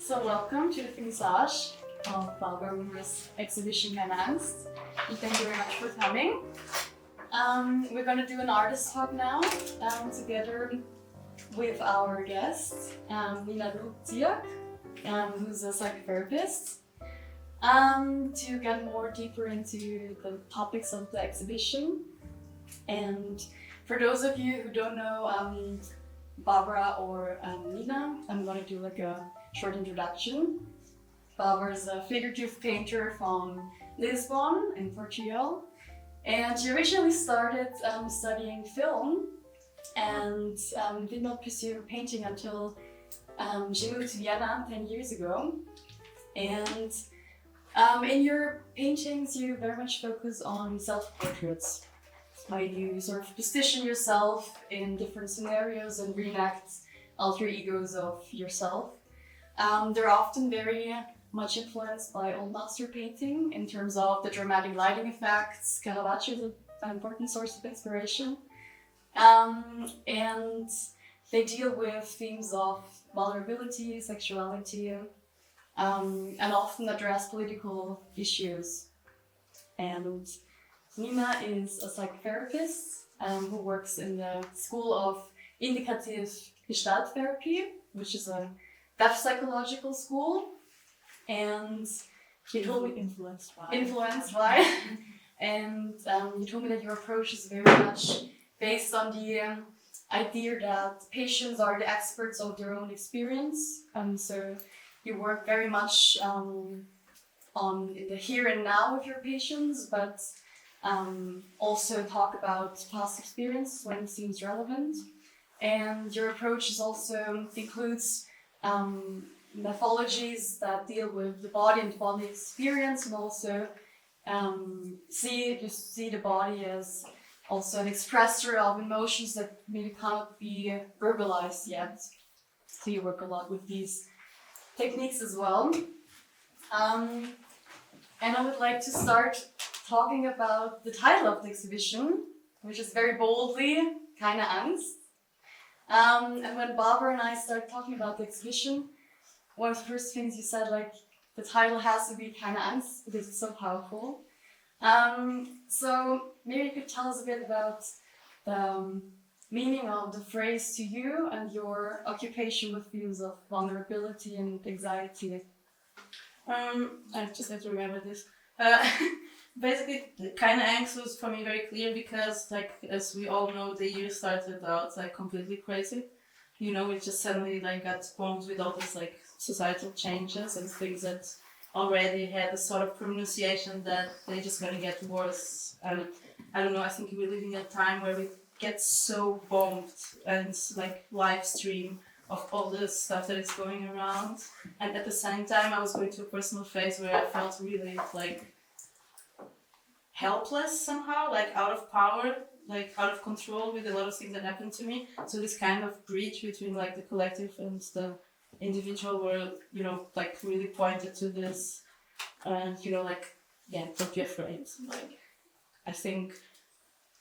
So welcome to the finissage of Moura's exhibition KEINE ANGST. And thank you very much for coming. We're going to do an artist talk now together with our guest, Nina Luciak, who's a psychotherapist, to get more deeper into the topics of the exhibition. And for those of you who don't know Barbara or Nina, I'm going to do like a short introduction. Barbara is a figurative painter from Lisbon in Portugal, and she originally started studying film and did not pursue painting until she moved to Vienna 10 years ago. And in your paintings you very much focus on self-portraits, how you sort of position yourself in different scenarios and reenact alter egos of yourself. They're often very much influenced by old master painting in terms of the dramatic lighting effects. Caravaggio is an important source of inspiration. And they deal with themes of vulnerability, sexuality, and often address political issues. And Nina is a psychotherapist who works in the school of indicative Gestalt therapy, which is a deaf psychological school. And you told me influenced by. And you told me that your approach is very much based on the idea that patients are the experts of their own experience. So you work very much in the here and now of your patients, but also talk about past experience when it seems relevant. And your approach is also includes mythologies that deal with the body and body experience, and also see the body as also an expressor of emotions that maybe cannot be verbalized yet. So you work a lot with these techniques as well. And I would like to start talking about the title of the exhibition, which is very boldly KEINE ANGST. And when Barbara and I started talking about the exhibition, one of the first things you said, like, the title has to be KEINE ANGST because it's so powerful. So maybe you could tell us a bit about the meaning of the phrase to you and your occupation with views of vulnerability and anxiety. I just have to remember this. Basically, KEINE ANGST was for me very clear because, like, as we all know, the year started out like completely crazy. You know, we just suddenly like got bombed with all these like societal changes and things that already had a sort of pronunciation that they're just gonna get worse. And I don't know, I think we're living in a time where we get so bombed and like live stream of all the stuff that is going around. And at the same time, I was going through a personal phase where I felt really like helpless somehow, like out of power, like out of control with a lot of things that happened to me. So this kind of bridge between like the collective and the individual were, you know, like really pointed to this. And, you know, like, yeah, don't be afraid. Like, I think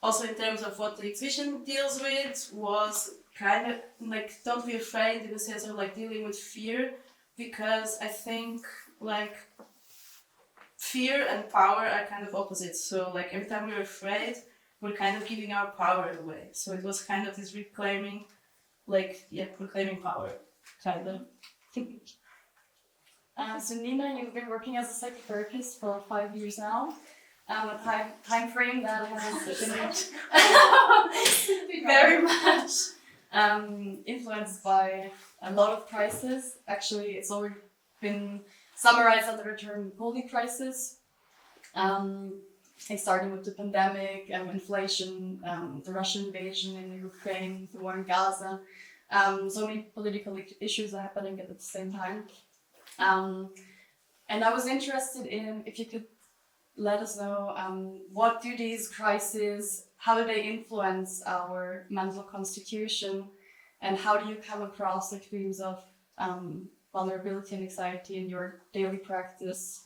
also in terms of what the exhibition deals with was kind of like, don't be afraid in the sense of like dealing with fear, because I think like fear and power are kind of opposites. So like every time we're afraid, we're kind of giving our power away. So it was kind of this reclaiming power, kind of. So Nina, you've been working as a psychotherapist for 5 years now. A time frame that has been very much influenced by a lot of crises. Actually, it's already been summarized under the term holy crisis. Starting with the pandemic, inflation, the Russian invasion in Ukraine, the war in Gaza. So many political issues are happening at the same time. And I was interested in if you could let us know what do these crises, how do they influence our mental constitution, and how do you come across the themes of vulnerability and anxiety in your daily practice?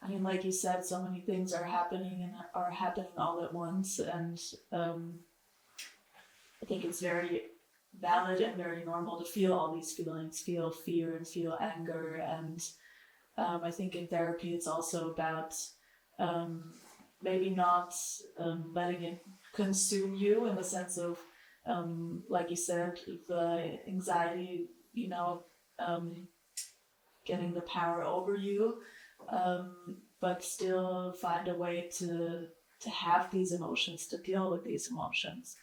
I mean, like you said, so many things are happening all at once, and I think it's very valid and very normal to feel all these feelings, feel fear and feel anger. And I think in therapy it's also about maybe not letting it consume you, in the sense of, like you said, the anxiety, getting the power over you, but still find a way to have these emotions, to deal with these emotions.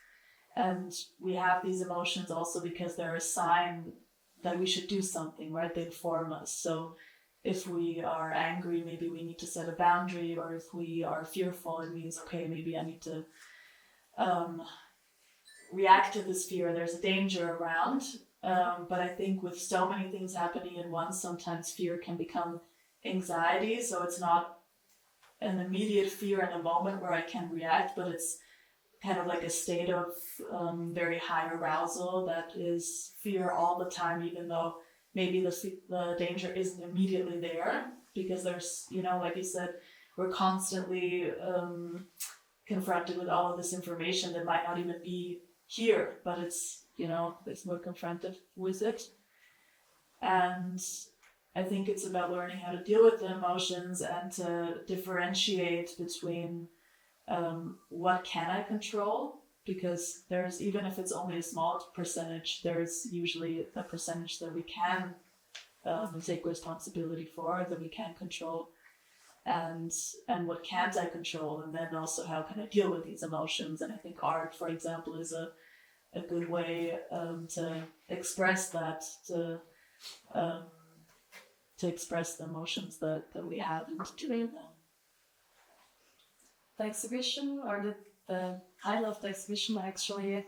And we have these emotions also because they're a sign that we should do something, right? They inform us. So if we are angry, maybe we need to set a boundary, or if we are fearful, it means, okay, maybe I need to react to this fear. There's a danger around. But I think with so many things happening at once, sometimes fear can become anxiety. So it's not an immediate fear in a moment where I can react, but it's kind of like a state of very high arousal that is fear all the time, even though maybe the danger isn't immediately there, because there's, like you said, we're constantly confronted with all of this information that might not even be here, but it's, we're confronted with it. And I think it's about learning how to deal with the emotions and to differentiate between what can I control, because there's, even if it's only a small percentage, there's usually a percentage that we can take responsibility for, that we can control, and what can't I control, and then also how can I deal with these emotions. And I think art, for example, is a good way to express that, to express the emotions that we have and to deal with them. The exhibition, or the title of the exhibition, actually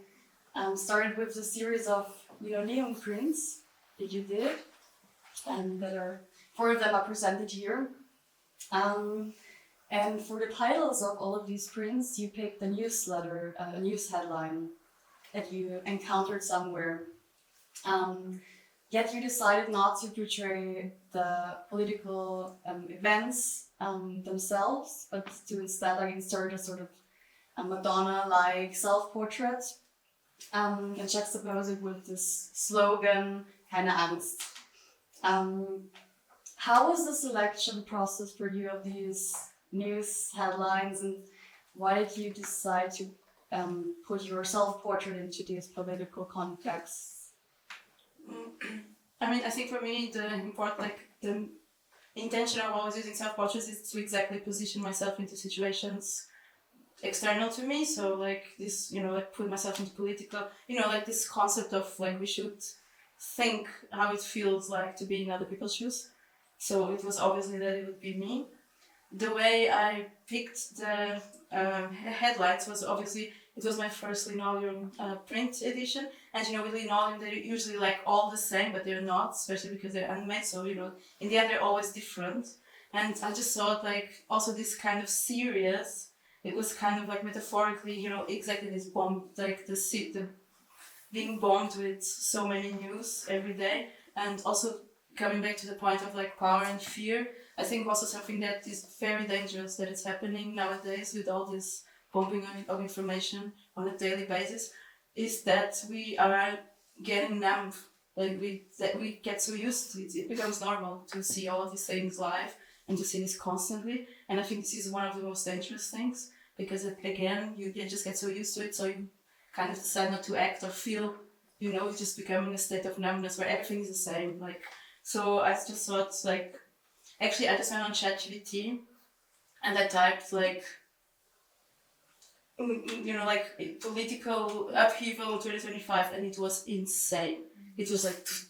started with the series of neon prints that you did, and that are 4 of them are presented here. And for the titles of all of these prints, you picked a newsletter, a news headline that you encountered somewhere. Yet you decided not to portray the political events themselves, but to instead insert a sort of a Madonna-like self-portrait and juxtapose it with this slogan, "KEINE ANGST." How was the selection process for you of these news headlines, and why did you decide to put your self-portrait into these political contexts? I think for me the intention of always using self-portraits is to exactly position myself into situations external to me. So this, put myself into political, this concept of we should think how it feels like to be in other people's shoes. So it was obviously that it would be me. The way I picked the headlines was obviously, it was my first linoleum print edition, and with linoleum they're usually all the same, but they're not, especially because they're handmade. So in the end they're always different, and I just thought also this kind of serious. It was kind of metaphorically, exactly this bomb, the being bombed with so many news every day, and also coming back to the point of power and fear. I think also something that is very dangerous that it's happening nowadays with all this pumping of information on a daily basis, is that we are getting numb. We get so used to it. It becomes normal to see all of these things live and to see this constantly. And I think this is one of the most dangerous things, because again, you just get so used to it, so you kind of decide not to act or feel. You just become in a state of numbness where everything is the same. So I just thought actually I just went on ChatGPT and I typed political upheaval 2025, and it was insane. It was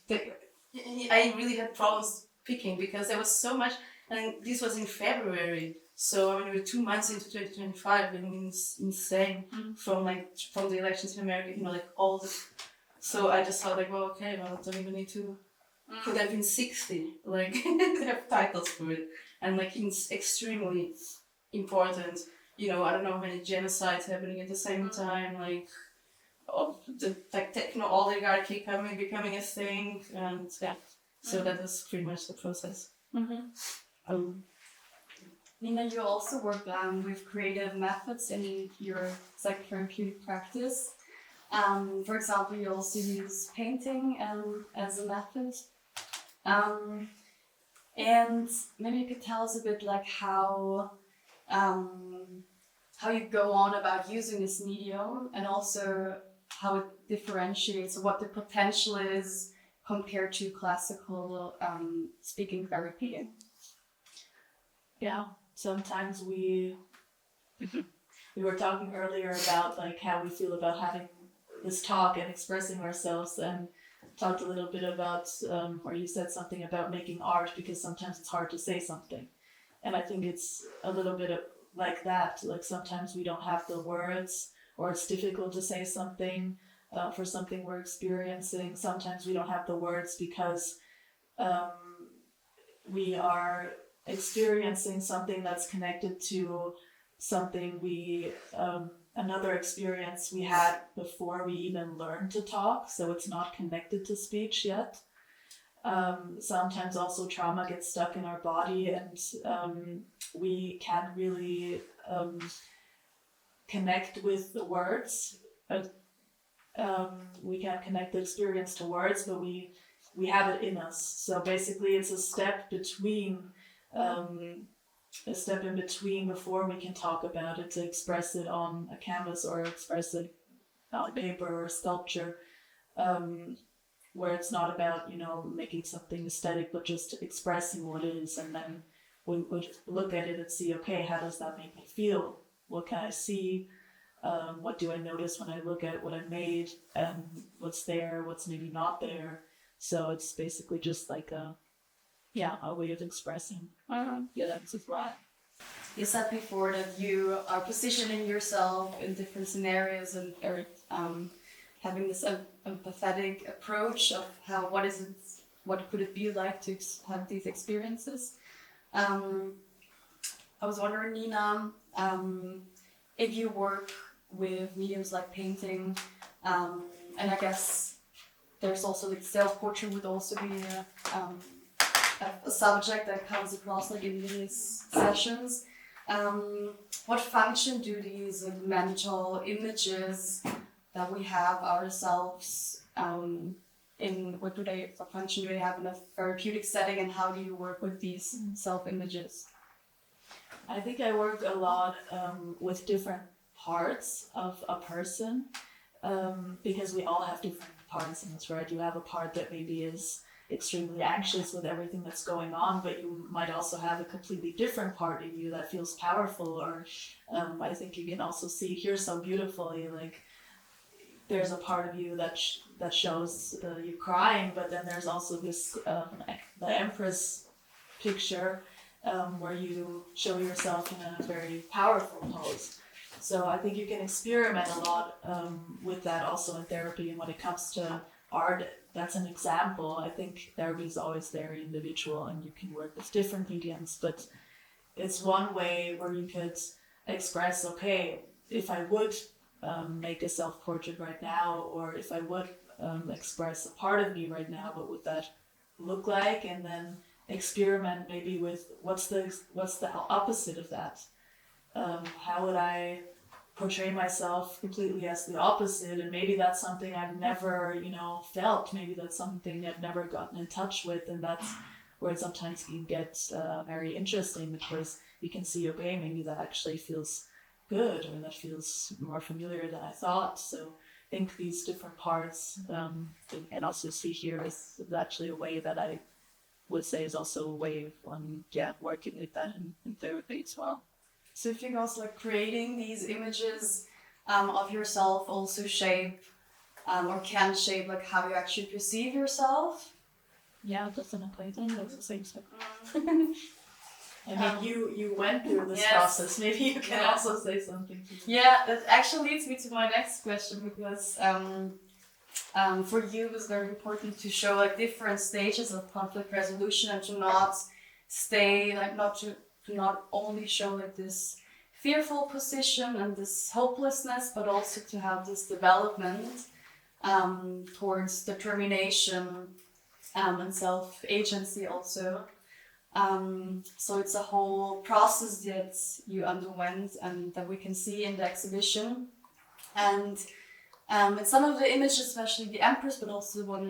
I really had problems picking because there was so much, and this was in February. So we're 2 months into 2025, and it's insane from the elections in America, all the. So I just thought I don't even need to. Could have been 60, they have titles for it, and it's extremely important. I don't know how many genocides happening at the same time, the techno oligarchy becoming a thing, and yeah. So that was pretty much the process. Nina, you also work with creative methods in your psychotherapeutic practice. For example, you also use painting as a method. And maybe you could tell us a bit like how you go on about using this medium, and also how it differentiates, what the potential is compared to classical speaking therapy. Yeah, sometimes we were talking earlier about like how we feel about having this talk and expressing ourselves, and talked a little bit about, or you said something about making art, because sometimes it's hard to say something. And I think it's a little bit like that. Like sometimes we don't have the words, or it's difficult to say something for something we're experiencing. Sometimes we don't have the words because we are experiencing something that's connected to something another experience we had before we even learned to talk, so it's not connected to speech yet. Sometimes also trauma gets stuck in our body, and we can't really connect with the words. We can't connect the experience to words, but we have it in us. So basically it's a step in between before we can talk about it, to express it on a canvas or express it on paper or sculpture, where it's not about, making something aesthetic, but just expressing what it is. And then we would look at it and see, okay, how does that make me feel? What can I see? What do I notice when I look at what I made? What's there, what's maybe not there? So it's basically just like a way of expressing. That's right. You said before that you are positioning yourself in different scenarios and are having this empathetic approach of what could it be like to have these experiences. I was wondering, Nina, if you work with mediums like painting, and I guess there's also like self-portrait would also be a subject that comes across like in these sessions. What function do these mental images that we have ourselves what function do they have in a therapeutic setting, and how do you work with these self-images? I think I work a lot with different parts of a person, because we all have different parts in us, right? You have a part that maybe is extremely anxious with everything that's going on, but you might also have a completely different part in you that feels powerful, or I think you can also see here so beautifully, like there's a part of you that shows you crying, but then there's also this the Empress picture where you show yourself in a very powerful pose. So I think you can experiment a lot with that also in therapy. And when it comes to art, that's an example. I think therapy is always very individual, and you can work with different mediums, but it's one way where you could express, okay, if I would make a self-portrait right now, or if I would express a part of me right now, what would that look like? And then experiment maybe with what's the opposite of that. How would I portray myself completely as the opposite? And maybe that's something I've never, felt. Maybe that's something I've never gotten in touch with, and that's where it sometimes can get very interesting, because you can see, okay, maybe that actually feels good, or that feels more familiar than I thought. So I think these different parts, and also see here is actually a way that I would say is also a way of working with that in therapy as well. So you think also like creating these images of yourself also shape or can shape like how you actually perceive yourself? Yeah, definitely. That's the same stuff. I mean, you went through this process. Maybe you can also say something. Yeah, that actually leads me to my next question, because for you it was very important to show like different stages of conflict resolution, and to not stay like not only show like this fearful position and this hopelessness, but also to have this development towards determination and self-agency also. So it's a whole process that you underwent and that we can see in the exhibition. And In some of the images, especially the Empress, but also the one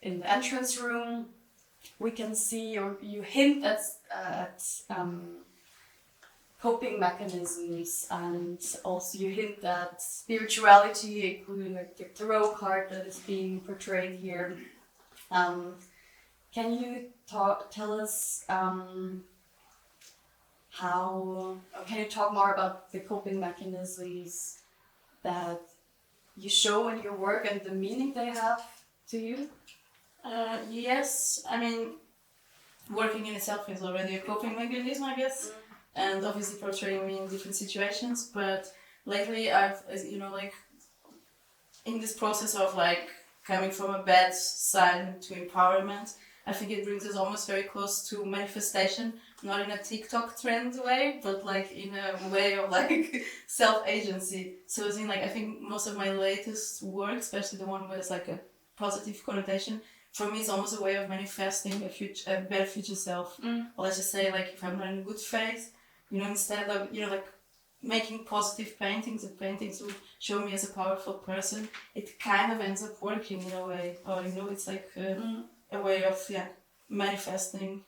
in the entrance room, we can see, or you hint at coping mechanisms, and also you hint at spirituality, including like the tarot card that is being portrayed here. Can you tell us can you talk more about the coping mechanisms that you show in your work and the meaning they have to you? Yes, I mean, working in itself is already a coping mechanism, I guess, and obviously portraying me in different situations. But lately, I've, like, in this process of like coming from a bad side to empowerment, I think it brings us almost very close to manifestation, not in a TikTok trend way, but like in a way of like self-agency. So it's in like, I think most of my latest work, especially the one with like a positive connotation, for me it's almost a way of manifesting a better future self. Or let's just say, like, if I'm not in good faith, instead of, like, making positive paintings and paintings would show me as a powerful person, it kind of ends up working in a way. Or, it's like a way of, manifesting.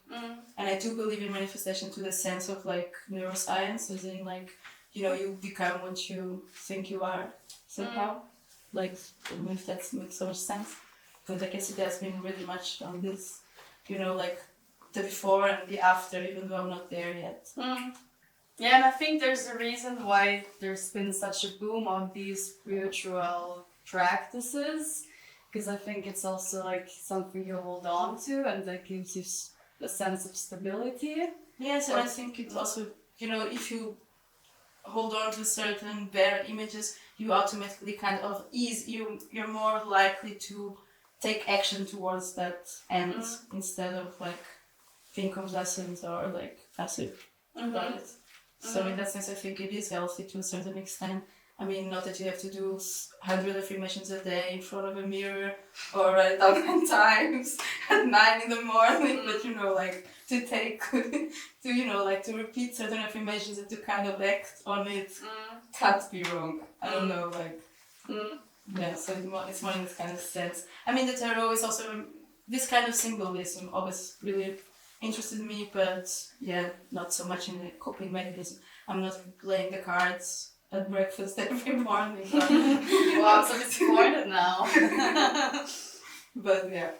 And I do believe in manifestation to the sense of, like, neuroscience, as in, like, you become what you think you are somehow. Like, I don't know if that makes so much sense. But I guess it has been really much on this, like, the before and the after, even though I'm not there yet. Yeah, and I think there's a reason why there's been such a boom on these spiritual practices, because I think it's also like something you hold on to and that gives you a sense of stability. Yes, and I think it's also, if you hold on to certain bare images, you automatically kind of you're more likely to take action towards that end instead of like think of lessons or like passive about it. So in that sense, I think it is healthy to a certain extent. I mean, not that you have to do 100 affirmations a day in front of a mirror or write it down 10 times at 9 in the morning, but like to take, to repeat certain affirmations and to kind of act on it can't be wrong. I don't know, like, yeah, so it's more in this kind of sense. I mean, the tarot is also, this kind of symbolism always really interested me, but yeah, not so much in the coping mechanism. I'm not playing the cards at breakfast every morning. Wow, I'm so disappointed now. But yeah.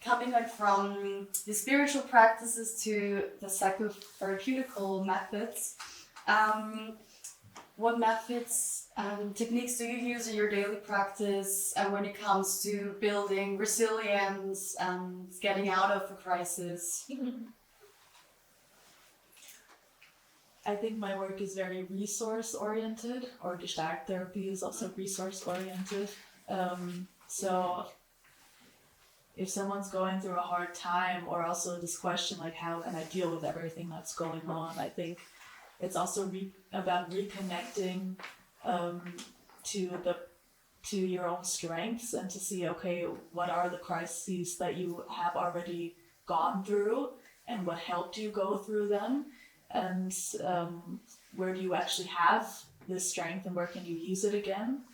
Coming like from the spiritual practices to the psychotherapeutical methods, what methods and techniques do you use in your daily practice when it comes to building resilience and getting out of a crisis? I think my work is very resource-oriented, or Gestalt therapy is also resource-oriented. So if someone's going through a hard time, or also this question like, how can I deal with everything that's going on, I think it's also about reconnecting to your own strengths and to see, okay, what are the crises that you have already gone through and what helped you go through them, and where do you actually have this strength and where can you use it again.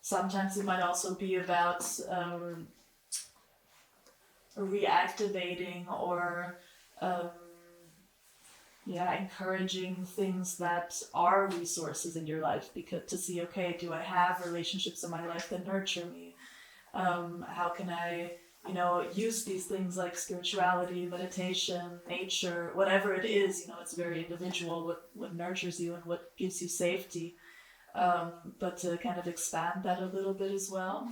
Sometimes it might also be about reactivating or encouraging things that are resources in your life, because to see, okay, do I have relationships in my life that nurture me? How can I, use these things like spirituality, meditation, nature, whatever it is, it's very individual what nurtures you and what gives you safety. But to kind of expand that a little bit as well.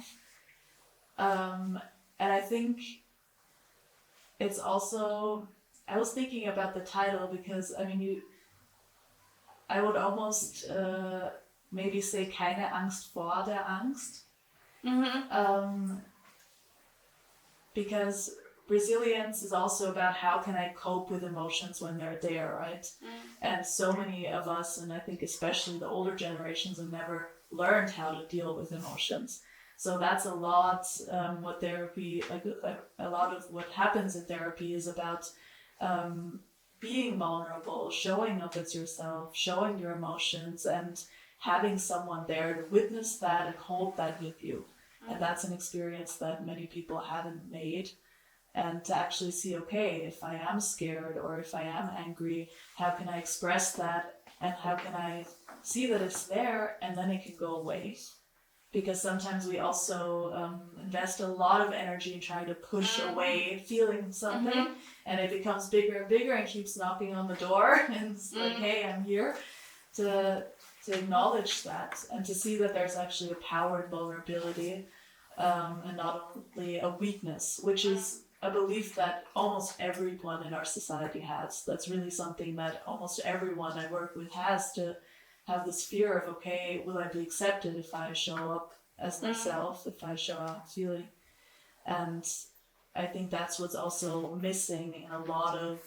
And I think it's also, I was thinking about the title because, I would almost maybe say keine Angst vor der Angst. Because resilience is also about how can I cope with emotions when they're there, right? And so many of us, and I think especially the older generations, have never learned how to deal with emotions. So that's a lot what therapy, a lot of what happens in therapy is about being vulnerable, showing up as yourself, showing your emotions, and having someone there to witness that and hold that with you. And that's an experience that many people haven't made. And to actually see, okay, if I am scared or if I am angry, how can I express that? And how can I see that it's there and then it can go away? Because sometimes we also invest a lot of energy in trying to push away feeling something, and it becomes bigger and bigger and keeps knocking on the door. And it's like, hey, I'm here to acknowledge that and to see that there's actually a power in vulnerability, and not only a weakness, which is a belief that almost everyone in our society has. That's really something that almost everyone I work with has, to have this fear of, okay, will I be accepted if I show up as myself, if I show up feeling? And I think that's what's also missing in a lot of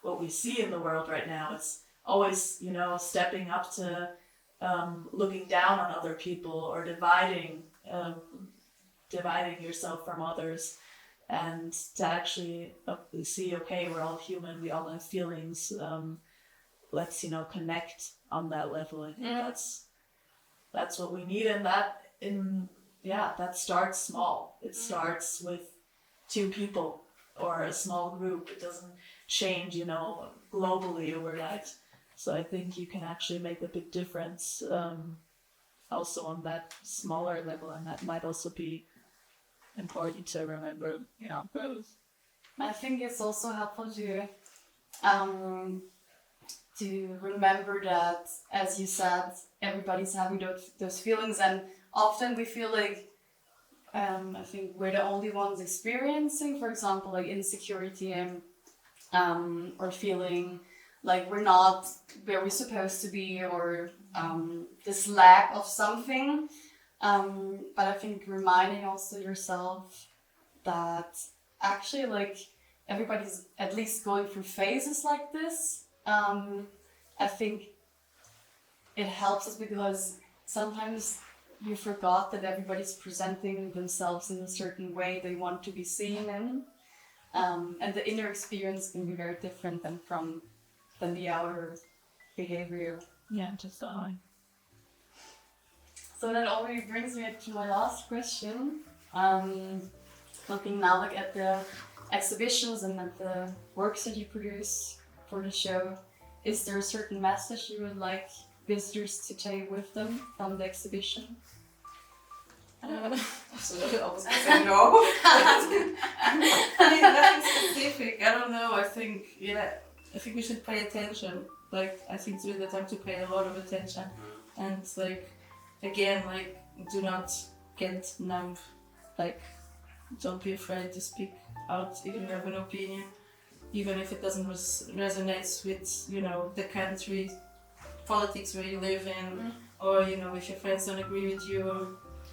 what we see in the world right now. It's always, you know, stepping up to looking down on other people or dividing yourself from others, and to actually see, okay, we're all human, we all have feelings, let's, you know, connect on that level. I think that's what we need, and that starts small. It starts with 2 people or a small group. It doesn't change, you know, globally overnight. So I think you can actually make a big difference also on that smaller level, and that might also be important to remember. Yeah. I think it's also helpful to remember that, as you said, everybody's having those feelings, and often we feel like I think we're the only ones experiencing, for example, like insecurity and or feeling like we're not where we're supposed to be, or this lack of something. But I think reminding also yourself that actually, like, everybody's at least going through phases like this. I think it helps us because sometimes you forgot that everybody's presenting themselves in a certain way they want to be seen in. And the inner experience can be very different than the outer behavior. Yeah, just So that already brings me to my last question. Looking now like at the exhibitions and at the works that you produce for the show, is there a certain message you would like visitors to take with them from the exhibition? Absolutely, I was gonna say no. I mean, nothing specific. I don't know. I think we should pay attention. Like, I think it's really the time to pay a lot of attention, and like, again, like, do not get numb. Like, don't be afraid to speak out if you have an opinion, even if it doesn't resonate with, you know, the country, politics where you live in, or, you know, if your friends don't agree with you, or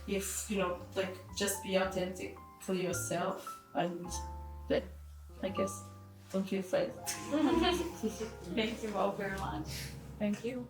if, you know, like, just be authentically yourself, and that, I guess, don't be afraid. Thank you all very much. Thank you.